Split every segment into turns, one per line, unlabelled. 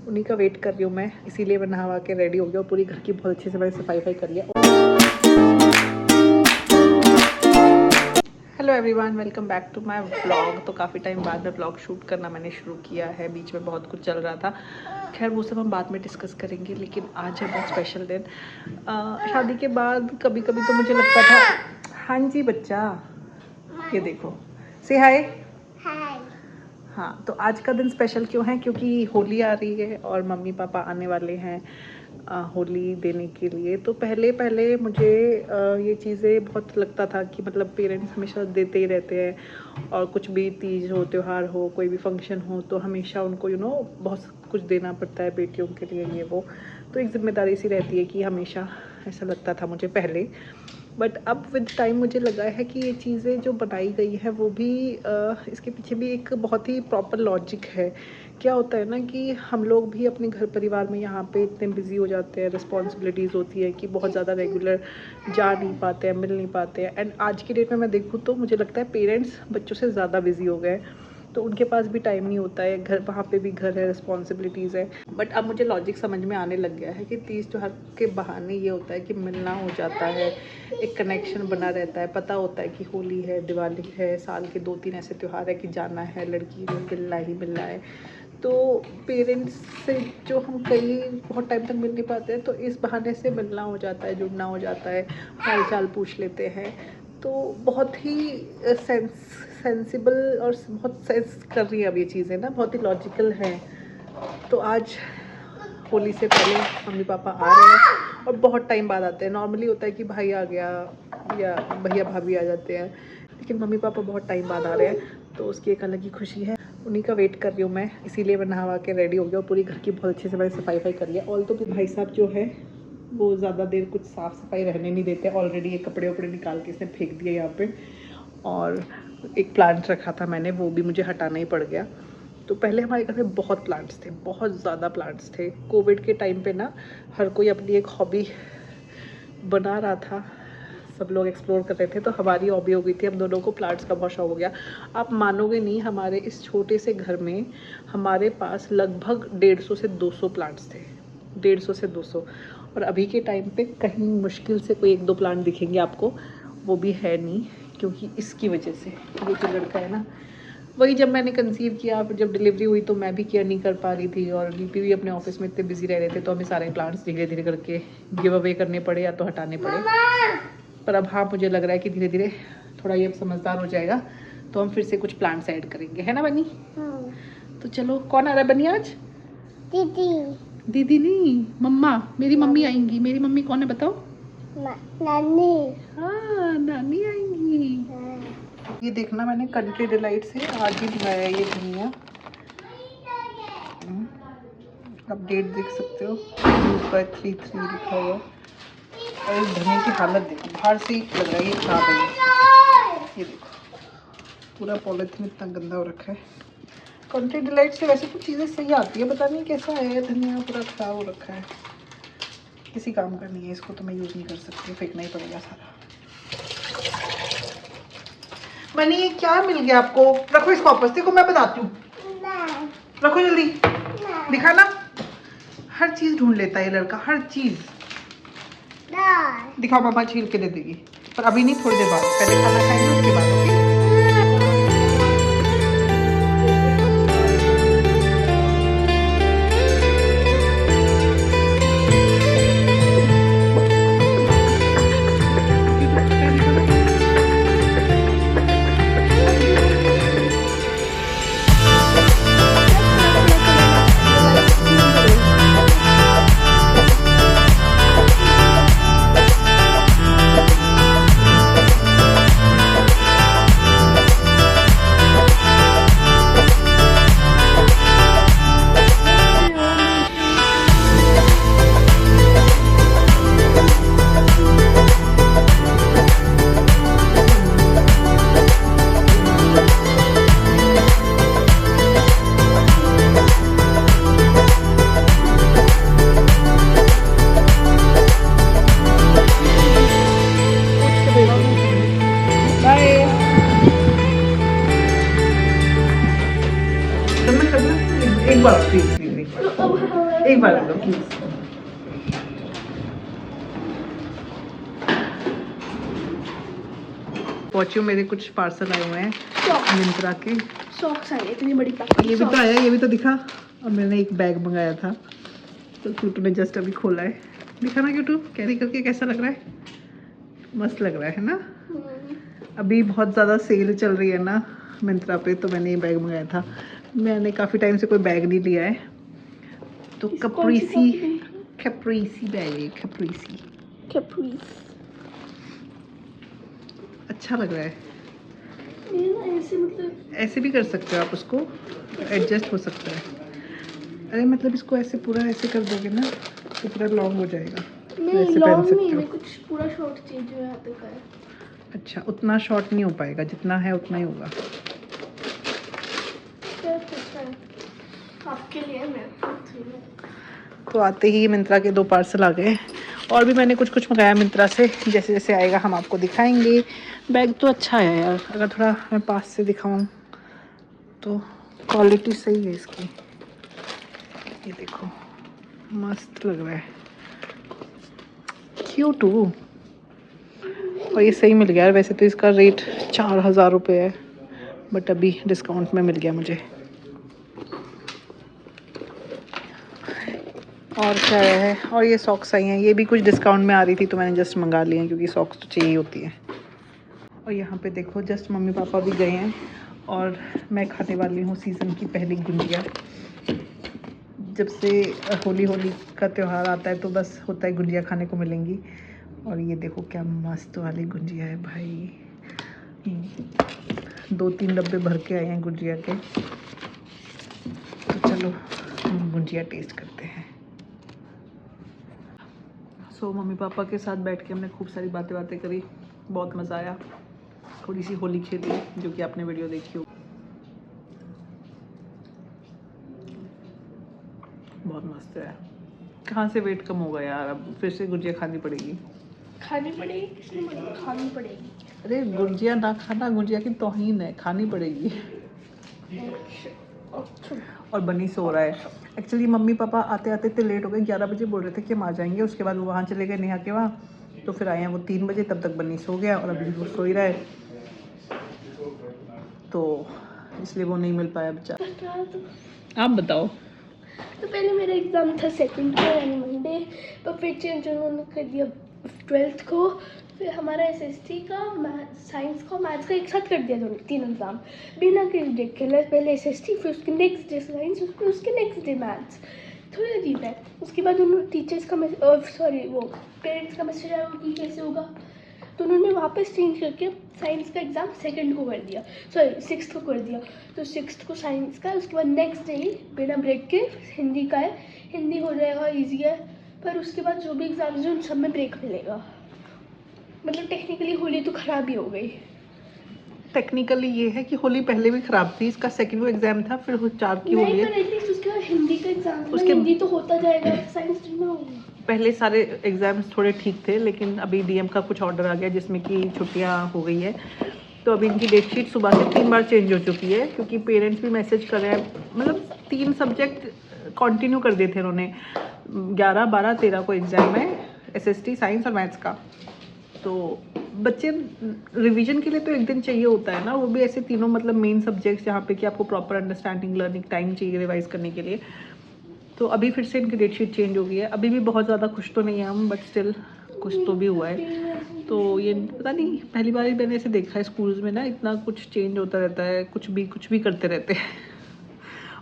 उन्हीं का वेट कर रही हूँ मैं, इसीलिए मैं नहा के रेडी हो गया और पूरी घर की बहुत अच्छे से मैंने सफाई करी है। Hello everyone, welcome back to my vlog. तो काफ़ी टाइम बाद में व्लॉग शूट करना मैंने शुरू किया है। बीच में बहुत कुछ चल रहा था, खैर वो सब हम बाद में डिस्कस करेंगे। लेकिन आज है बहुत स्पेशल दिन। शादी के बाद कभी कभी तो मुझे लगता था, हाँ जी बच्चा, ये देखो, से हाय। हाँ, तो आज का दिन स्पेशल क्यों है? क्योंकि होली आ रही है और मम्मी पापा आने वाले हैं होली देने के लिए। तो पहले मुझे ये चीज़ें बहुत लगता था कि मतलब पेरेंट्स हमेशा देते ही रहते हैं, और कुछ भी तीज हो, त्यौहार हो, कोई भी फंक्शन हो, तो हमेशा उनको बहुत कुछ देना पड़ता है बेटियों के लिए, ये वो। तो एक जिम्मेदारी सी रहती है कि हमेशा, ऐसा लगता था मुझे पहले। बट अब विद टाइम मुझे लगा है कि ये चीज़ें जो बनाई गई है वो भी इसके पीछे भी एक बहुत ही प्रॉपर लॉजिक है। क्या होता है ना कि हम लोग भी अपने घर परिवार में यहाँ पे इतने बिजी हो जाते हैं, रिस्पॉन्सिबिलिटीज़ होती है कि बहुत ज़्यादा रेगुलर जा नहीं पाते हैं, मिल नहीं पाते हैं। एंड आज की डेट में मैं देखूँ तो मुझे लगता है पेरेंट्स बच्चों से ज़्यादा बिजी हो गए, तो उनके पास भी टाइम नहीं होता है। घर, वहाँ पे भी घर है, रिस्पॉन्सिबिलिटीज़ है। बट अब मुझे लॉजिक समझ में आने लग गया है कि तीज त्योहार के बहाने ये होता है कि मिलना हो जाता है, एक कनेक्शन बना रहता है। पता होता है कि होली है, दिवाली है, साल के 2-3 ऐसे त्यौहार है कि जाना है, लड़की को मिलना है। तो पेरेंट्स से जो हम बहुत टाइम तक मिल नहीं पाते हैं, तो इस बहाने से मिलना हो जाता है, जुड़ना हो जाता है, हाल चाल पूछ लेते हैं। तो बहुत ही सेंसिबल और बहुत सेंस कर रही है अब ये चीज़ें ना, बहुत ही लॉजिकल है। तो आज होली से पहले मम्मी पापा आ रहे हैं और बहुत टाइम बाद आते हैं। नॉर्मली होता है कि भाई आ गया या भैया भाभी आ जाते हैं, लेकिन मम्मी पापा बहुत टाइम बाद आ रहे हैं, तो उसकी एक अलग ही खुशी है। उन्हीं का वेट कर रही हूँ मैं, इसीलिए मैं नहा के रेडी हो गया और पूरी घर की बहुत अच्छे से मैंने सफाई करी है। ऑल तो भाई साहब जो है वो ज़्यादा देर कुछ साफ़ सफाई रहने नहीं देते। ऑलरेडी ये कपड़े वपड़े निकाल के इसने फेंक दिए यहाँ पे, और एक प्लांट रखा था मैंने, वो भी मुझे हटाना ही पड़ गया। तो पहले हमारे घर में बहुत प्लांट्स थे, बहुत ज़्यादा प्लांट्स थे। कोविड के टाइम पे ना हर कोई अपनी एक हॉबी बना रहा था, सब लोग एक्सप्लोर कर रहे थे, तो हमारी हॉबी हो गई थी, हम दोनों को प्लांट्स का बहुत शौक हो गया। आप मानोगे नहीं, हमारे इस छोटे से घर में हमारे पास लगभग 150 से 200 प्लांट्स थे, 150 से 200। और अभी के टाइम पे कहीं मुश्किल से कोई 1-2 प्लांट दिखेंगे आपको, वो भी है नहीं, क्योंकि इसकी वजह से। ये जो लड़का है ना, वही जब मैंने कंसीव किया, फिर जब डिलीवरी हुई तो मैं भी केयर नहीं कर पा रही थी, और डीपी भी अपने ऑफिस में इतने बिजी रह रहे थे, तो हमें सारे प्लांट्स धीरे धीरे करके गिव अवे करने पड़े या तो हटाने पड़े। पर अब हाँ, मुझे लग रहा है कि धीरे धीरे थोड़ा ये समझदार हो जाएगा, तो हम फिर से कुछ प्लांट्स ऐड करेंगे, है ना बनी? तो चलो, कौन आ रहा है बनी आज? दीदी नहीं, मम्मा, मेरी मम्मी आएंगी। मेरी मम्मी कौन है बताओ? नानी। हाँ, नानी आएंगी। ये देखना, मैंने कंट्री डिलाइट से आज ही मंगाया ये धनिया। आप डेट देख सकते हो, 2/33 लिखा हुआ। और इस धनिया की हालत देखो, बाहर से ही लग रहा है ये खराब है। ये देखो, पूरा पॉलिथीन इतना गंदा हो रखा है। कंट्री डिलाइट से वैसे कुछ चीज़ें सही आती है, पता नहीं कैसा है, धनिया पूरा खराब हो रखा है, किसी काम का नहीं है। इसको तो मैं यूज़ नहीं कर सकती, फेंकना ही पड़ेगा सारा। मनी, ये क्या मिल गया आपको? रखो इसको वापस, देखो मैं बताती हूँ, रखो जल्दी, दिखाना। हर चीज़ ढूंढ लेता है ये लड़का, हर चीज़। दिखाओ, मामा छील के दे देगी, पर अभी नहीं, थोड़ी देर बाद, पहले खाना खाएंगे उसके बाद। ओके, एक बार लो प्लीज। पहुंची मेरे कुछ पार्सल आए हुए हैं मिंत्रा के।
सॉक्स आए इतनी बड़ी पैकेट।
ये भी तो आया, ये भी तो दिखा। और मैंने एक बैग मंगाया था तो क्यूटू ने जस्ट अभी खोला है। दिखा ना क्यूटू, कैरी करके कैसा लग रहा है? मस्त लग रहा है ना। अभी बहुत ज़्यादा सेल चल रही है ना मिंत्रा पे, तो मैंने ये बैग मंगाया था। मैंने काफ़ी टाइम से कोई बैग नहीं लिया है, तो कैप्रीसी बैग है। कैप्रीसी अच्छा लग रहा है।
ऐसे मतलब
ऐसे भी कर सकते हो आप, उसको एडजस्ट हो सकता है। अरे मतलब इसको ऐसे पूरा ऐसे कर दोगे ना तो पूरा लॉन्ग हो जाएगा।
नहीं
ऐसे पहन
लॉन्ग
सकते
नहीं,
हो।
मैं कुछ पूरा शॉर्ट चाहिए जो यहाँ तक है।
अच्छा, उतना शॉर्ट नहीं हो पाएगा, जितना है उतना ही होगा।
आपके लिए मैं
तो आते ही मिंत्रा के 2 पार्सल आ गए। और भी मैंने कुछ कुछ मंगाया मिंत्रा से, जैसे जैसे आएगा हम आपको दिखाएंगे। बैग तो अच्छा है यार, अगर थोड़ा मैं पास से दिखाऊं तो क्वालिटी सही है इसकी। ये देखो मस्त लग रहा है, क्यूट। और ये सही मिल गया है। वैसे तो इसका रेट 4000 रुपये है, बट अभी डिस्काउंट में मिल गया मुझे। और क्या है, और ये सॉक्स आई हैं, ये भी कुछ डिस्काउंट में आ रही थी तो मैंने जस्ट मंगा लिए हैं, क्योंकि सॉक्स तो चाहिए होती है। और यहाँ पे देखो जस्ट मम्मी पापा भी गए हैं और मैं खाने वाली हूँ सीज़न की पहली गुंजिया। जब से होली का त्यौहार आता है तो बस होता है गुंजिया खाने को मिलेंगी। और ये देखो क्या मस्त वाली गुंजिया है भाई, 2-3 डब्बे भर के आए हैं गुंजिया के। तो चलो हम गुंजिया टेस्ट करते हैं। सो मम्मी पापा के साथ बैठ के हमने खूब सारी बातें करी, बहुत मज़ा आया। थोड़ी सी होली खेली, जो कि आपने वीडियो देखी हो। बहुत मस्त है। कहाँ से वेट कम होगा यार, अब फिर से गुंजिया खानी पड़ेगी।
खानी पड़ेगी।
अरे गुंजिया ना खाना, गुंजिया की तौहीन है, खानी पड़ेगी। और बनी सो रहा है। एक्चुअली मम्मी पापा आते आते इतने लेट हो गए, 11 बजे बोल रहे थे कि हम आ जाएंगे। उसके बाद वो वहाँ चले गए नेहा के वहाँ, तो फिर आए हैं वो 3 बजे। तब तक बनी सो गया और अभी वो सो ही रहा है, तो इसलिए वो नहीं मिल पाया बेचारा। आप बताओ।
तो पहले मेरा एग्ज़ाम था 2nd को यानी मंडे, पर फिर चेंज उन्होंने कर दिया 12th को। फिर हमारा SST का, साइंस का, मैथ्स का एक साथ कर दिया, दोनों 3 एग्ज़ाम बिना किसी ब्रेक के। पहले SST, फिर उसके नेक्स्ट डे साइंस, फिर उसके नेक्स्ट डे मैथ्स। थोड़ा अजीब है। उसके बाद उन्होंने टीचर्स का वो पेरेंट्स का मैसेज आया कि कैसे होगा, तो उन्होंने वापस चेंज करके साइंस का एग्ज़ाम 2nd को कर दिया, 6th को कर दिया। तो 6th को साइंस का, उसके बाद नेक्स्ट डे ही बिना ब्रेक के हिंदी का है। हिंदी हो जाएगा, ईजी है। पर उसके बाद जो भी एग्ज़ाम्स हैं उन सब में ब्रेक मिलेगा। मतलब टेक्निकली होली तो ख़राब ही हो गई।
टेक्निकली ये है कि होली पहले भी ख़राब थी, इसका 2nd को एग्ज़ाम था, फिर 4 की होली है।
पर एटलीस्ट उसके बाद हिंदी का एग्ज़ाम,
उसके
हिंदी तो होता जाएगा, साइंस नहीं होगा।
पहले सारे एग्ज़ाम्स थोड़े ठीक थे, लेकिन अभी DM का कुछ ऑर्डर आ गया जिसमें कि छुट्टियां हो गई है। तो अभी इनकी डेट शीट सुबह से 3 बार चेंज हो चुकी है, क्योंकि पेरेंट्स भी मैसेज कर रहे हैं। मतलब 3 सब्जेक्ट कंटिन्यू कर दिए थे उन्होंने। 11, 12, 13 को एग्ज़ाम है, SST, साइंस और मैथ्स का। तो बच्चे रिवीजन के लिए तो एक दिन चाहिए होता है ना, वो भी ऐसे तीनों मतलब मेन सब्जेक्ट्स जहाँ पे कि आपको प्रॉपर अंडरस्टैंडिंग, लर्निंग टाइम चाहिए रिवाइज करने के लिए। तो अभी फिर से इनकी डेट शीट चेंज हो गई है। अभी भी बहुत ज़्यादा खुश तो नहीं है हम, बट स्टिल कुछ तो भी हुआ है। तो ये पता नहीं, पहली बार ही मैंने ऐसे देखा है स्कूल्स में ना, इतना कुछ चेंज होता रहता है, कुछ भी करते रहते हैं।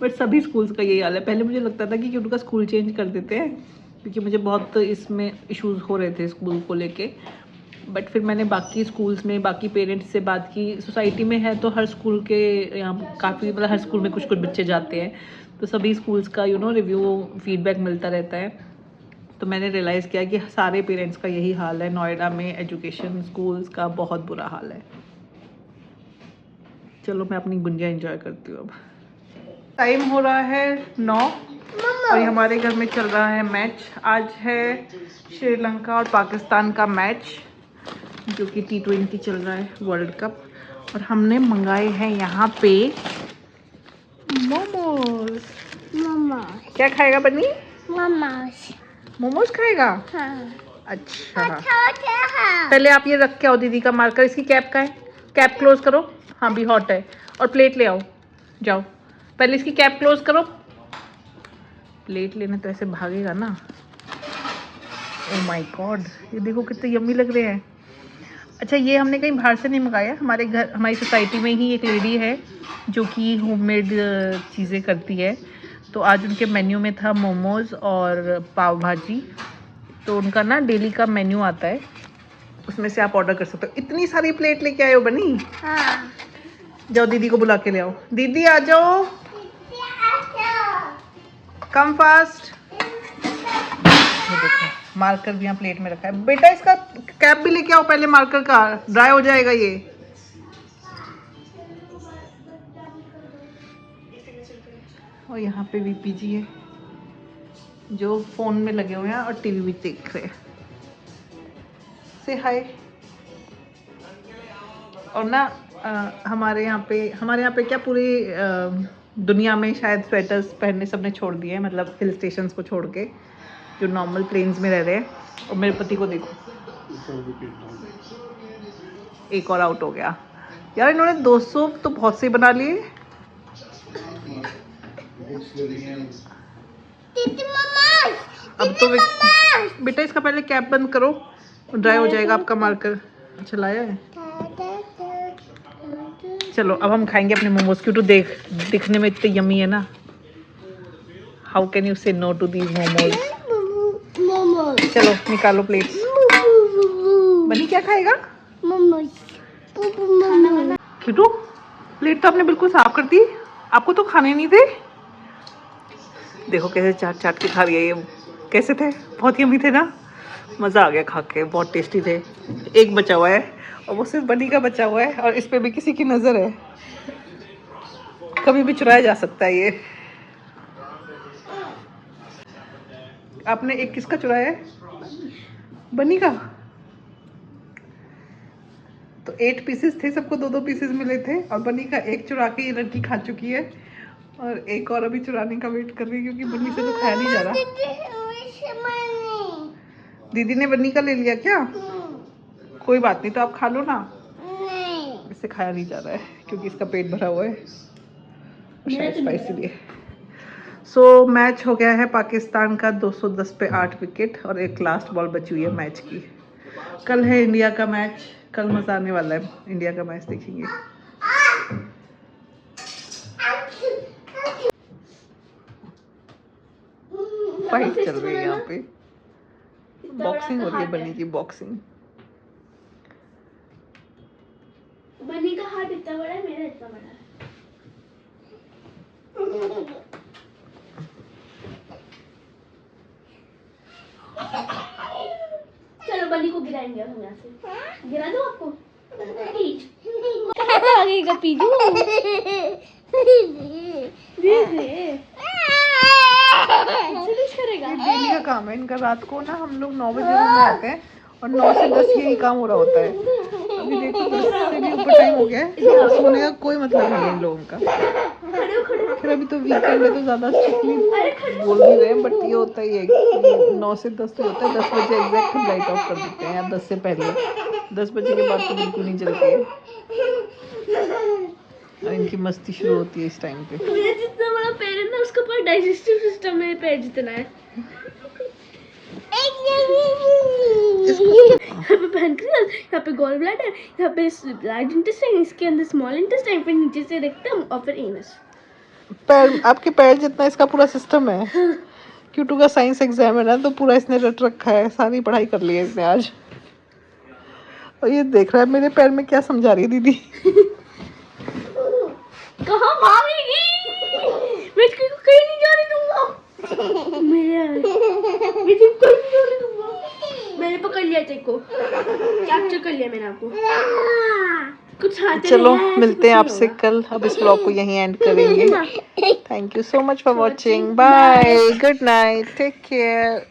बट सभी स्कूल्स का यही हाल है। पहले मुझे लगता था कि उनका स्कूल चेंज कर देते हैं, क्योंकि मुझे बहुत इसमें इश्यूज़ हो रहे थे स्कूल को लेके। बट फिर मैंने बाकी स्कूल्स में बाकी पेरेंट्स से बात की। सोसाइटी में है तो हर स्कूल के यहाँ काफ़ी, मतलब हर स्कूल में कुछ कुछ बच्चे जाते हैं, तो सभी स्कूल्स का रिव्यू फीडबैक मिलता रहता है। तो मैंने रियलाइज़ किया कि सारे पेरेंट्स का यही हाल है। नोएडा में एजुकेशन स्कूल्स का बहुत बुरा हाल है। चलो मैं अपनी गुंजिया एंजॉय करती हूँ अब। टाइम हो रहा है 9 और हमारे घर में चल रहा है मैच। आज है श्रीलंका और पाकिस्तान का मैच, जो कि T20 चल रहा है, वर्ल्ड कप। और हमने मंगाए हैं यहाँ पे मोमोज।
मम्मा
क्या खाएगा बनी? मोमोज खाएगा?
हाँ।
अच्छा, पहले आप ये रख के आओ दीदी का मार्कर। इसकी कैप का है, कैप क्लोज करो। हाँ भी हॉट है। और प्लेट ले आओ, जाओ। पहले इसकी कैप क्लोज करो। प्लेट लेने तो ऐसे भागेगा ना। ओह माय गॉड, ये देखो कितने यम्मी लग रहे हैं। अच्छा, ये हमने कहीं बाहर से नहीं मंगाया, हमारे घर, हमारी सोसाइटी में ही एक लेडी है जो कि होममेड चीज़ें करती है। तो आज उनके मेन्यू में था मोमोज और पाव भाजी। तो उनका ना डेली का मेन्यू आता है, उसमें से आप ऑर्डर कर सकते हो। इतनी सारी प्लेट लेके आए हो बनी?
हाँ।
जाओ दीदी को बुला के ले आओ। दीदी आ जाओ, कम फास्ट। ये देखो मार्कर भी यहाँ प्लेट में रखा है। बेटा इसका कैप भी लेके आओ पहले, मार्कर का ड्राई हो जाएगा ये। और यहाँ पे वीपीजी है जो फोन में लगे हुए हैं और टीवी भी देख रहे हैं। से हाय। और ना हमारे यहाँ पे क्या पूरी दुनिया में शायद स्वेटर्स पहनने सबने छोड़ दिए हैं, मतलब हिल स्टेशंस को छोड़ के, जो नॉर्मल प्लेन्स में रह रहे हैं। और मेरे पति को देखो, एक और आउट हो गया यार। इन्होंने 200 तो बहुत से बना लिए। अब तो बेटा इसका पहले कैप बंद करो, ड्राई हो जाएगा आपका मार्कर। अच्छा लाया है। चलो अब हम खाएंगे अपने मोमोज। क्यों, तो दिखने में इतने यम्मी है ना। हाउ कैन यू से नो टू दीज मोमोज। चलो निकालो प्लेट। बनी क्या खाएगा? किटू, प्लेट तो आपने बिल्कुल साफ कर दी, आपको तो खाने नहीं थे। देखो कैसे चाट चाट के खा रही है ये। कैसे थे? बहुत यम्मी थे ना, मज़ा आ गया खा के, बहुत टेस्टी थे। एक बचा हुआ है और वो सिर्फ बनी का बचा हुआ है, और इस पे भी किसी की नज़र है, कभी भी चुराया जा सकता है ये। आपने एक किसका चुराया है? बनी का। तो 8 पीसेस थे, सबको 2-2 पीसेस मिले थे, और बनी का एक चुरा के ये लड़की खा चुकी है, और एक और अभी चुराने का वेट कर रही है क्योंकि बनी से तो खाया नहीं जा रहा। दीदी ने बनी का ले लिया क्या? कोई बात नहीं, तो आप खा लो ना। इससे खाया नहीं जा रहा है क्योंकि इसका पेट भरा हुआ है, शायद स्पाइसी भी है। सो मैच हो गया है पाकिस्तान का 210 पे 8 विकेट, और एक लास्ट बॉल बची हुई है मैच की। कल है इंडिया का मैच, कल मजा आने वाला है, इंडिया का मैच देखेंगे। फाइट चल रही है यहाँ पे, बॉक्सिंग हो रही है, बनी की बॉक्सिंग।
बनी का हाथ इतना बड़ा है, मेरा इतना बड़ा है। चलो बनी को गिराएंगे हम यहाँ से। गिरा दो आपको। आगे का पीजू। करेगा।
डेली का काम है इनका। रात को ना हम लोग 9 बजे रूम में आते हैं और 9 से 10 यही काम हो रहा होता है। अभी देखो 10 से भी ऊपर टाइम हो गया है, सोने का कोई मतलब नहीं है इन लोगों का। फिर अभी तो वीकेंड है तो ज़्यादा स्ट्रिक्टली बोल नहीं रहे हैं, बट ये होता ही है कि 9 से 10 तो होता है। 10 बजे एग्जैक्ट हम लाइट ऑफ कर देते हैं, या 10 से पहले। 10 बजे के बाद तो बिल्कुल नहीं जलती है, और इनकी मस्ती शुरू होती है इस टाइम पे।
मेरा जितना बड़ा पैर है ना, उसका पूरा डाइजेस्टिव सिस्टम मेरे पैर जितना है। यहाँ पे पैनक्रियास, यहाँ पे गॉल ब्लैडर, यहाँ पे लार्ज इंटेस्टाइन, इसके अंदर स्मॉल इंटेस्टाइन, फिर नीचे से रेक्टम और फिर एनस।
पैर, आपके पैर जितना इसका पूरा सिस्टम है। क्यूटू का साइंस एग्जाम है ना, तो पूरा इसने रट रखा है, सारी पढ़ाई कर ली है इसने आज। और ये देख रहा है मेरे पैर में क्या समझा रही है दीदी।
कहाँ भागेगी? मैं इसको कहीं नहीं जाने दूंगा। मैंने पकड़ लिया तेको, कैप्चर कर लिया मैंने आपको। कुछ हाथ में
चलो
नहीं आया,
मिलते हैं
कुछ नहीं
आपसे
होगा।
कल। अब इस ब्लॉग को यहीं एंड करेंगे। Thank you so much for watching. Bye, good night, take care.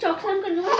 चौक शाम कर लूँगा।